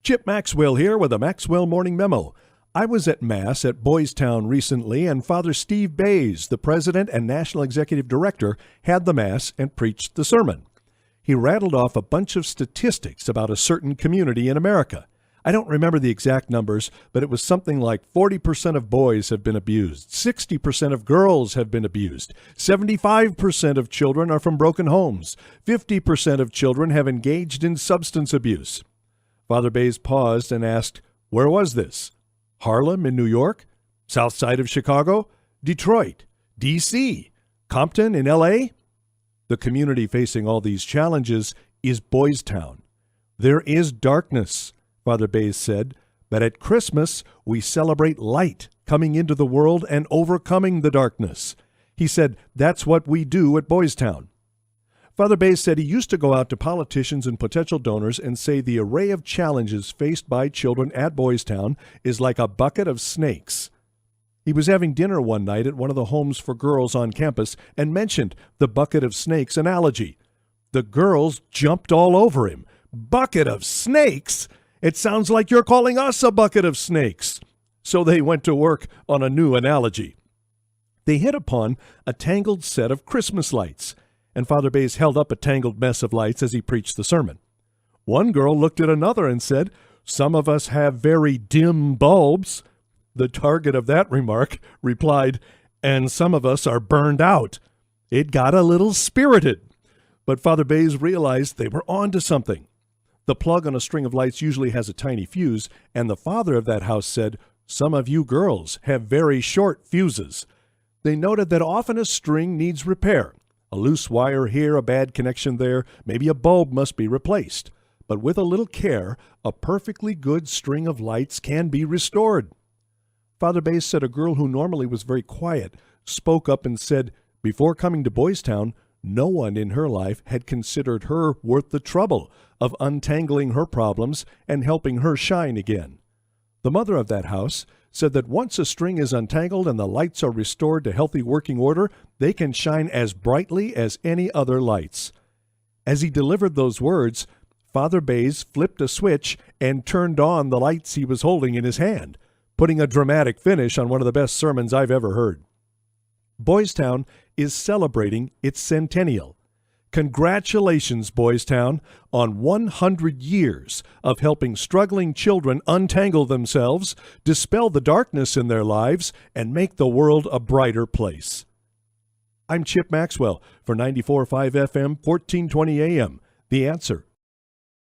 Chip Maxwell here with a Maxwell Morning Memo. I was at Mass at Boys Town recently, and Father Steve Bays, the president and national executive director, had the Mass and preached the sermon. He rattled off a bunch of statistics about a certain community in America. I don't remember the exact numbers, but it was something like 40% of boys have been abused, 60% of girls have been abused, 75% of children are from broken homes, 50% of children have engaged in substance abuse. Father Bays paused and asked, "Where was this? Harlem in New York? South side of Chicago? Detroit? D.C.? Compton in L.A.? The community facing all these challenges is Boys Town. There is darkness, Father Bays said, but at Christmas we celebrate light coming into the world and overcoming the darkness. He said, that's what we do at Boys Town. Father Bays said he used to go out to politicians and potential donors and say the array of challenges faced by children at Boys Town is like a bucket of snakes. He was having dinner one night at one of the homes for girls on campus and mentioned the bucket of snakes analogy. The girls jumped all over him. Bucket of snakes? It sounds like you're calling us a bucket of snakes. So they went to work on a new analogy. They hit upon a tangled set of Christmas lights, and Father Bays held up a tangled mess of lights as he preached the sermon. One girl looked at another and said, "Some of us have very dim bulbs." The target of that remark replied, "And some of us are burned out." It got a little spirited, but Father Bays realized they were on to something. The plug on a string of lights usually has a tiny fuse, and the father of that house said, "Some of you girls have very short fuses." They noted that often a string needs repair. A loose wire here, a bad connection there, maybe a bulb must be replaced. But with a little care, a perfectly good string of lights can be restored. Father Bays said a girl who normally was very quiet spoke up and said, before coming to Boys Town, no one in her life had considered her worth the trouble of untangling her problems and helping her shine again. The mother of that house said that once a string is untangled and the lights are restored to healthy working order, they can shine as brightly as any other lights. As he delivered those words, Father Bays flipped a switch and turned on the lights he was holding in his hand, putting a dramatic finish on one of the best sermons I've ever heard. Boys Town is celebrating its centennial. Congratulations, Boys Town, on 100 years of helping struggling children untangle themselves, dispel the darkness in their lives, and make the world a brighter place. I'm Chip Maxwell for 94.5 FM, 1420 AM. The Answer.